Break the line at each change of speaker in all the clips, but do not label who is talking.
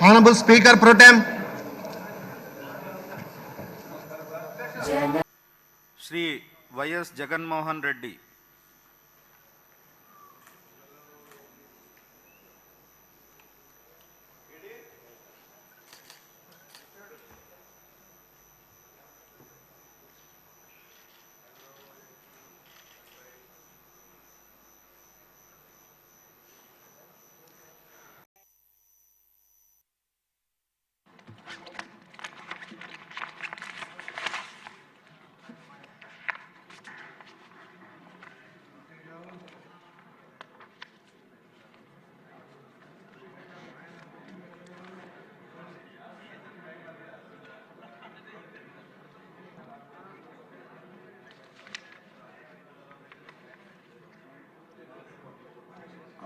Honorable Speaker Pro Tem.
Shri Y.S. Jaganmohan Reddy.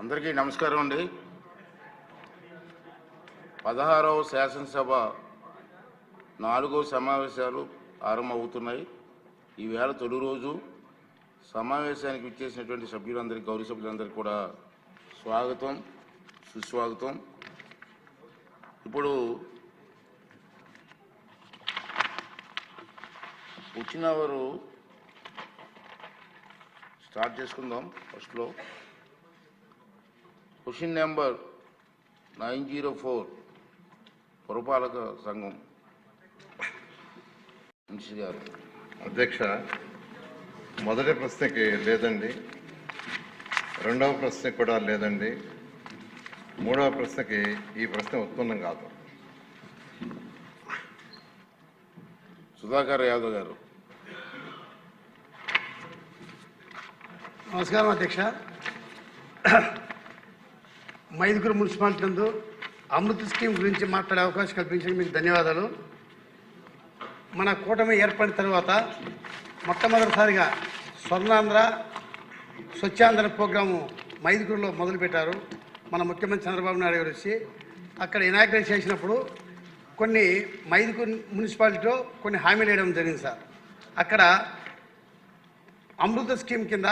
అందరికీ నమస్కారం అండి. 16వ శాసనసభ 4వ సమావేశాలు ఆరంభమవుతున్నాయి. ఈవేళ తొలి రోజు సమావేశానికి విచ్చేసినటువంటి సభ్యులందరికీ, గౌరవ సభ్యులందరికీ కూడా స్వాగతం, సుస్వాగతం. ఇప్పుడు వచ్చినవారు స్టార్ట్ చేసుకుందాం. ఫస్ట్లో క్వశ్చన్ నెంబర్ 904 పురపాలక సంఘం నుంచి గారు.
అధ్యక్ష, మొదటి ప్రశ్నకి లేదండి, రెండవ ప్రశ్నకి కూడా లేదండి, మూడవ ప్రశ్నకి ఈ ప్రశ్న ఉత్పన్నం కాదు.
సుధాకర్ యాదవ్ గారు.
నమస్కారం అధ్యక్ష. మైదుకూరు మున్సిపాలిటీ నందు అమృత్ స్కీమ్ గురించి మాట్లాడే అవకాశం కల్పించిన మీకు ధన్యవాదాలు. మన కూటమి ఏర్పడిన తర్వాత మొట్టమొదటిసారిగా స్వర్ణాంధ్ర స్వచ్ఛాంధ్ర ప్రోగ్రాము మైదుకూరులో మొదలుపెట్టారు. మన ముఖ్యమంత్రి చంద్రబాబు నాయుడు గారు వచ్చి అక్కడ ఇనాగ్రేట్ చేసినప్పుడు కొన్ని మైదుకూరు మున్సిపాలిటీలో కొన్ని హామీలు వేయడం జరిగింది సార్. అక్కడ అమృత స్కీమ్ కింద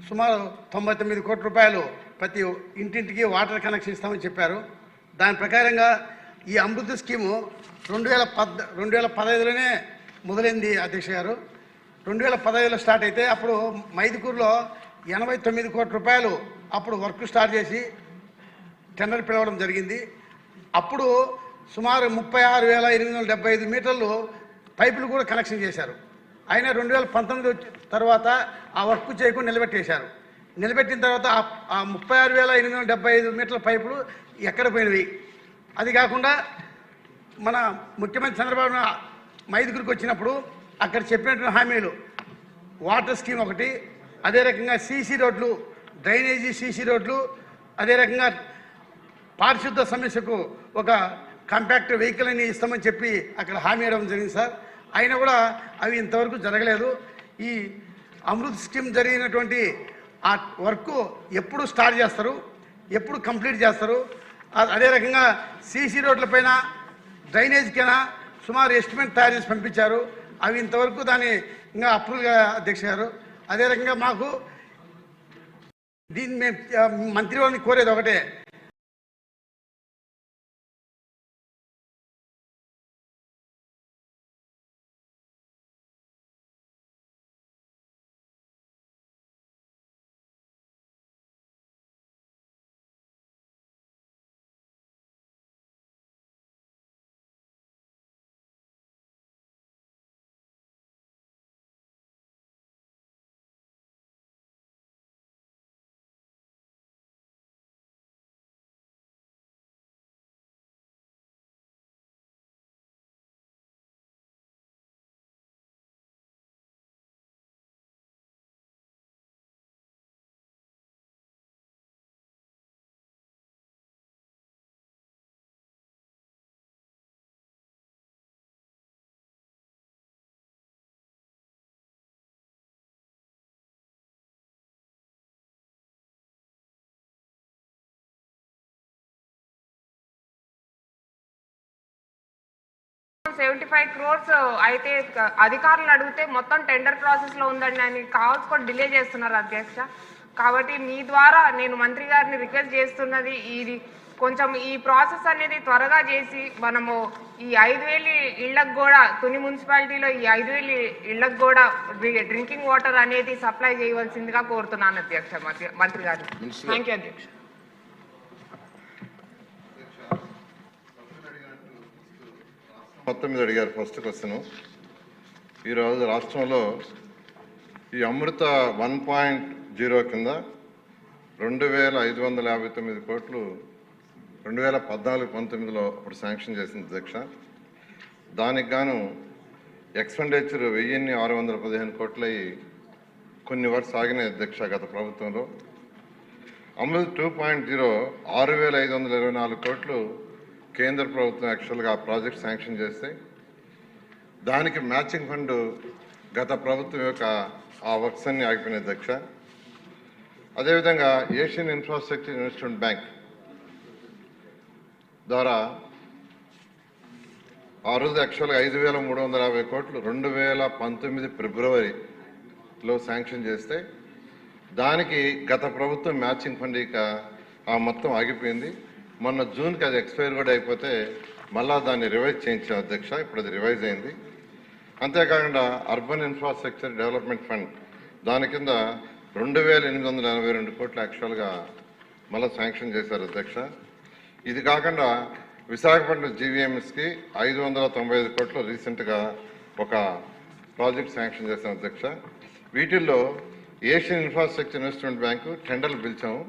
సుమారు 99 కోట్ల రూపాయలు ప్రతి ఇంటింటికి వాటర్ కనెక్షన్ ఇస్తామని చెప్పారు. దాని ప్రకారంగా ఈ అమృత స్కీము 2015లోనే మొదలైంది అధ్యక్ష గారు. 2015లో స్టార్ట్ అయితే అప్పుడు మైదుకూరులో 89 కోట్ల రూపాయలు అప్పుడు వర్క్ స్టార్ట్ చేసి టెండర్ పిలవడం జరిగింది. అప్పుడు సుమారు 36,875 మీటర్లు పైపులు కూడా కనెక్షన్ చేశారు. అయినా 2019 తర్వాత ఆ వర్క్ చేయకుండా నిలబెట్టేశారు. నిలబెట్టిన తర్వాత ఆ 36,875 మీటర్ల పైపులు ఎక్కడ పోయినవి. అది కాకుండా మన ముఖ్యమంత్రి చంద్రబాబు మైదుకూరుకు వచ్చినప్పుడు అక్కడ చెప్పినటువంటి హామీలు వాటర్ స్కీమ్ ఒకటి, అదే రకంగా సీసీ రోడ్లు, డ్రైనేజీ సీసీ రోడ్లు, అదే రకంగా పారిశుద్ధ సమస్యకు ఒక కాంపాక్ట్ వెహికల్ అని ఇస్తామని చెప్పి అక్కడ హామీ ఇవ్వడం జరిగింది సార్. అయినా కూడా అవి ఇంతవరకు జరగలేదు. ఈ అమృత్ స్కీమ్ జరిగినటువంటి ఆ వర్క్ ఎప్పుడు స్టార్ట్ చేస్తారు, ఎప్పుడు కంప్లీట్ చేస్తారు? అదే రకంగా సీసీ రోడ్లపైన డ్రైనేజ్కైనా సుమారు ఎస్టిమేట్ తయారు చేసి పంపించారు. అవి ఇంతవరకు దాన్ని ఇంకా అప్రూవల్ అధ్యక్ష గారు. అదే రకంగా మాకు దీన్ని మేము మంత్రివారిని కోరేది ఒకటే,
$75 crores అయితే అధికారులు అడిగితే మొత్తం టెండర్ ప్రాసెస్ లో ఉందండి అని కావాల్సి కూడా డిలే చేస్తున్నారు అధ్యక్ష. కాబట్టి మీ ద్వారా నేను మంత్రి గారిని రిక్వెస్ట్ చేస్తున్నది, ఇది కొంచెం ఈ ప్రాసెస్ అనేది త్వరగా చేసి మనము ఈ 5,000 ఇళ్లకు కూడా తుని మున్సిపాలిటీలో ఈ 5,000 ఇళ్లకు కూడా డ్రింకింగ్ వాటర్ అనేది సప్లై చేయవలసిందిగా కోరుతున్నాను అధ్యక్ష మంత్రి గారు. థ్యాంక్ యూ అధ్యక్ష.
మొత్తం మీద అడిగారు. ఫస్ట్ క్వశ్చన్, ఈరోజు రాష్ట్రంలో ఈ అమృత 1.0 కింద 2,559 కోట్లు 2014-19లో అప్పుడు శాంక్షన్ చేసింది అధ్యక్ష. దానికి గాను ఎక్స్పెండిచర్ 1,615 కోట్లు అయ్యి కొన్ని వర్క్స్ ఆగినాయి అధ్యక్ష గత ప్రభుత్వంలో. అమృత్ 2.0 6,524 కోట్లు కేంద్ర ప్రభుత్వం యాక్చువల్గా ఆ ప్రాజెక్ట్ శాంక్షన్ చేస్తే దానికి మ్యాచింగ్ ఫండ్ గత ప్రభుత్వం యొక్క ఆ వర్క్స్ అన్ని ఆగిపోయినాయి అధ్యక్ష. అదేవిధంగా ఏషియన్ ఇన్ఫ్రాస్ట్రక్చర్ ఇన్వెస్ట్మెంట్ బ్యాంక్ ద్వారా ఆ రోజు యాక్చువల్గా 5,350 కోట్లు 2019 ఫిబ్రవరిలో శాంక్షన్ చేస్తే దానికి గత ప్రభుత్వం మ్యాచింగ్ ఫండ్ ఇక ఆ మొత్తం ఆగిపోయింది. మొన్న జూన్కి అది ఎక్స్పైర్ కూడా అయిపోతే మళ్ళా దాన్ని రివైజ్ చేయించాం అధ్యక్ష. ఇప్పుడు అది రివైజ్ అయింది. అంతేకాకుండా అర్బన్ ఇన్ఫ్రాస్ట్రక్చర్ డెవలప్మెంట్ ఫండ్ దాని కింద 2,882 కోట్లు యాక్చువల్గా మళ్ళీ శాంక్షన్ చేశారు అధ్యక్ష. ఇది కాకుండా విశాఖపట్నం జీవీఎంఎస్కి 595 కోట్లు రీసెంట్గా ఒక ప్రాజెక్ట్ శాంక్షన్ చేశాం అధ్యక్ష. వీటిల్లో ఏషియన్ ఇన్ఫ్రాస్ట్రక్చర్ ఇన్వెస్ట్మెంట్ బ్యాంకు టెండర్లు పిలిచాము.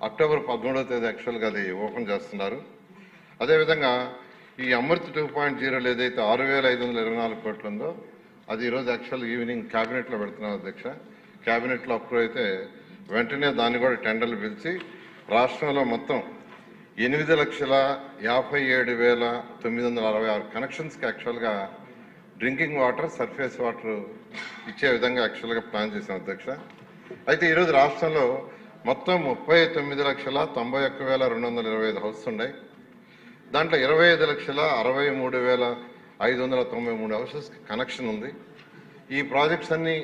అక్టోబర్ 13వ తేదీ యాక్చువల్గా అది ఓపెన్ చేస్తున్నారు. అదేవిధంగా ఈ అమృత్ 2.0 ఏదైతే 6,524 కోట్లు ఉందో అది ఈరోజు యాక్చువల్ ఈవినింగ్ క్యాబినెట్లో పెడుతున్నాం అధ్యక్ష. క్యాబినెట్లో అప్రూవ్ అయితే వెంటనే దాన్ని కూడా టెండర్లు పిలిచి రాష్ట్రంలో మొత్తం 8,57,966 కనెక్షన్స్కి యాక్చువల్గా డ్రింకింగ్ వాటర్, సర్ఫేస్ వాటర్ ఇచ్చే విధంగా యాక్చువల్గా ప్లాన్ చేశాం అధ్యక్ష. అయితే ఈరోజు రాష్ట్రంలో మొత్తం 39,91,225 హౌస్ ఉన్నాయి. దాంట్లో 25,63,593 హౌసెస్కి కనెక్షన్ ఉంది. ఈ ప్రాజెక్ట్స్ అన్నీ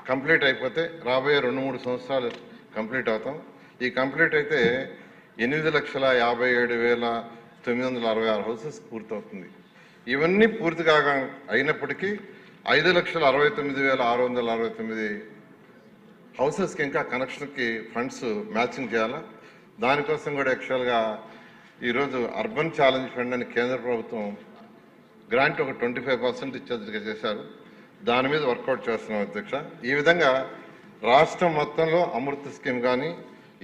కంప్లీట్ అయిపోతే రాబోయే 2-3 సంవత్సరాలు కంప్లీట్ అవుతాం. ఈ కంప్లీట్ అయితే 8,57,966 హౌసెస్ పూర్తవుతుంది. ఇవన్నీ పూర్తి కాగా అయినప్పటికీ 5,69,669 హౌసెస్కి ఇంకా కనెక్షన్కి ఫండ్స్ మ్యాచింగ్ చేయాలా. దానికోసం కూడా యాక్చువల్గా ఈరోజు అర్బన్ ఛాలెంజ్ ఫండ్ అని కేంద్ర ప్రభుత్వం గ్రాంట్ ఒక 25% ఇచ్చేదిగా చేశారు. దాని మీద వర్కౌట్ చేస్తున్నాం అధ్యక్ష. ఈ విధంగా రాష్ట్రం మొత్తంలో అమృత స్కీమ్ కానీ,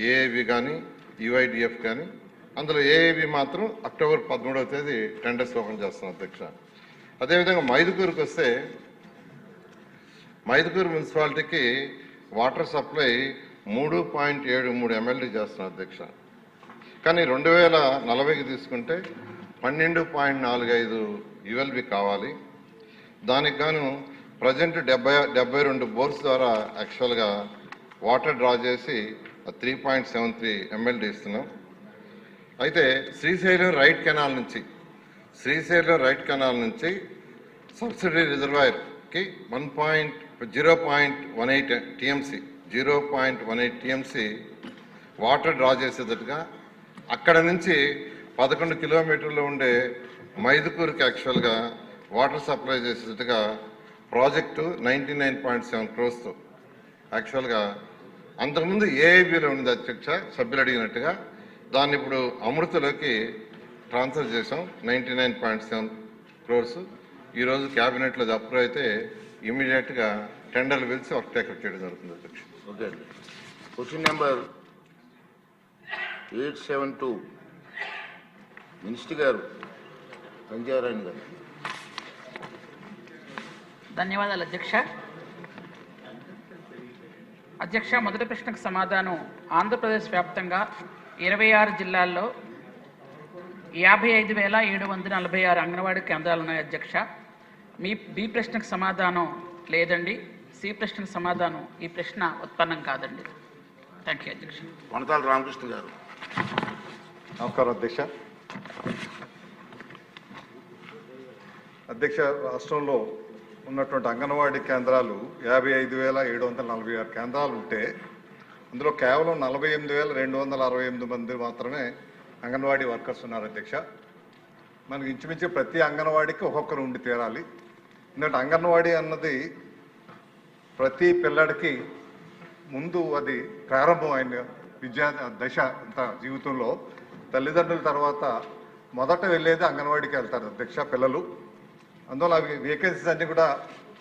ఏఐబి కానీ, యుఐడిఎఫ్ కానీ, అందులో ఏఐబి మాత్రం అక్టోబర్ 13వ తేదీ టెండర్స్ ఓపెన్ చేస్తున్నాం అధ్యక్ష. అదేవిధంగా మైదుకూరుకి వస్తే మైదుకూరు మున్సిపాలిటీకి వాటర్ సప్లై 3.73 MLD చేస్తున్నాం అధ్యక్ష. కానీ 2040కి తీసుకుంటే 12.45 ULB కావాలి. దానికి గాను ప్రజెంట్ 72 బోర్స్ ద్వారా యాక్చువల్గా వాటర్ డ్రా చేసి 3.73 MLD ఇస్తున్నాం. అయితే శ్రీశైలం రైట్ కెనాల్ నుంచి సబ్సిడీ రిజర్వాయర్కి 0.18 TMC వాటర్ డ్రా చేసేటట్టుగా అక్కడ నుంచి 11 కిలోమీటర్లు ఉండే మైదుకూరుకి యాక్చువల్గా వాటర్ సప్లై చేసేటట్టుగా ప్రాజెక్టు 99.7 crores యాక్చువల్గా అంతకుముందు ఏఐబిలో ఉంది అధ్యక్ష. సభ్యులు అడిగినట్టుగా దాన్ని ఇప్పుడు అమృతలోకి ట్రాన్స్ఫర్ చేసాం. 99.7 crores ఈరోజు క్యాబినెట్లో అప్రూవ్ అయితే ఇమీడియట్గా టెండర్లు పిలిచి వర్క్ టేకప్ చేయడం జరుగుతుంది అధ్యక్ష.
ఓకే అండి. క్వశ్చన్ నెంబర్ 872 మినిస్టర్ గారు సంజయారాయణ గారు.
ధన్యవాదాలు అధ్యక్ష. మొదటి ప్రశ్నకు సమాధానం, ఆంధ్రప్రదేశ్ వ్యాప్తంగా 26 జిల్లాల్లో 55,746 అంగన్వాడీ కేంద్రాలు ఉన్నాయి అధ్యక్ష. బి ప్రశ్నకు సమాధానం లేదండి. సి ప్రశ్నకు సమాధానం ఈ ప్రశ్న ఉత్పన్నం కాదండి. థ్యాంక్ యూ అధ్యక్ష.
వనతాల రామకృష్ణ గారు.
నమస్కారం అధ్యక్ష. రాష్ట్రంలో ఉన్నటువంటి అంగన్వాడీ కేంద్రాలు 55,746 కేంద్రాలు ఉంటే అందులో కేవలం 48,268 మంది మాత్రమే అంగన్వాడీ వర్కర్స్ ఉన్నారు అధ్యక్ష. మనకి ఇంచుమించు ప్రతి అంగన్వాడీకి ఒక్కొక్కరు ఉండి తీరాలి. ఎందుకంటే అంగన్వాడీ అన్నది ప్రతి పిల్లడికి ముందు అది ప్రారంభమైన విద్యా దశ అంత జీవితంలో. తల్లిదండ్రుల తర్వాత మొదట వెళ్ళేది అంగన్వాడీకి వెళ్తారు అధ్యక్ష పిల్లలు. అందువల్ల అవి వేకెన్సీస్ అన్నీ కూడా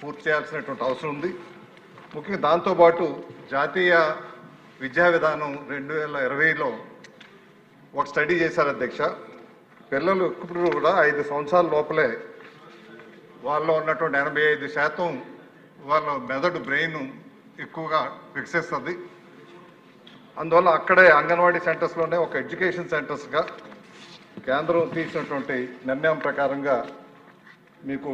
పూర్తి చేయాల్సినటువంటి అవసరం ఉంది. ముఖ్యంగా దాంతోపాటు జాతీయ విద్యా విధానం 2020లో ఒక స్టడీ చేశారు అధ్యక్ష. పిల్లలు ఇప్పుడు కూడా 5 సంవత్సరాల లోపలే వాళ్ళలో ఉన్నటువంటి 85% వాళ్ళ మెదడు బ్రెయిన్ ఎక్కువగా వికసిస్తుంది. అందువల్ల అక్కడే అంగన్వాడీ సెంటర్స్లోనే ఒక ఎడ్యుకేషన్ సెంటర్స్గా కేంద్రం తీసినటువంటి నిర్ణయం ప్రకారంగా మీకు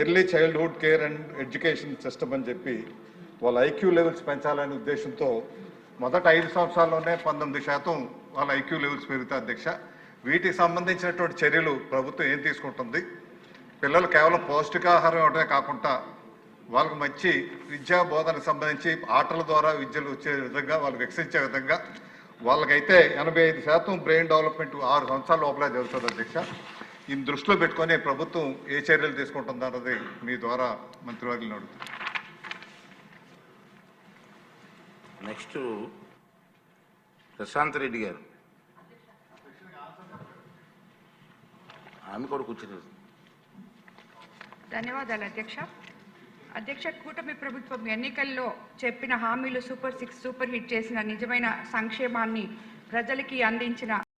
early childhood care and education system అని చెప్పి వాళ్ళ ఐక్యూ లెవెల్స్ పెంచాలనే ఉద్దేశంతో మొదట 5 సంవత్సరాల్లోనే 19% వాళ్ళ ఐక్యూ లెవెల్స్ పెరుగుతాయి అధ్యక్ష. వీటికి సంబంధించినటువంటి చర్యలు ప్రభుత్వం ఏం తీసుకుంటుంది? పిల్లలు కేవలం పౌష్టికాహారం ఇవ్వడమే కాకుండా వాళ్ళకు మంచి విద్యా బోధనకు సంబంధించి ఆటల ద్వారా విద్యలు వచ్చే విధంగా వాళ్ళు వికసించే విధంగా వాళ్ళకైతే 85% బ్రెయిన్ డెవలప్మెంట్ 6 సంవత్సరాల లోపలే జరుగుతుంది అధ్యక్ష. ఈ దృష్టిలో పెట్టుకొని ప్రభుత్వం ఏ చర్యలు తీసుకుంటుందన్నది మీ ద్వారా మంత్రివర్యులను అడుగుతుంది.
నెక్స్ట్ ప్రశాంత్ రెడ్డి గారు. ఆమె కూడా కూర్చున్నారు.
ధన్యవాదాలు అధ్యక్ష. అధ్యక్ష, కూటమి ప్రభుత్వం ఎన్నికల్లో చెప్పిన హామీలు సూపర్ 6 సూపర్ హిట్ చేసిన నిజమైన సంక్షేమాన్ని ప్రజలకి అందించిన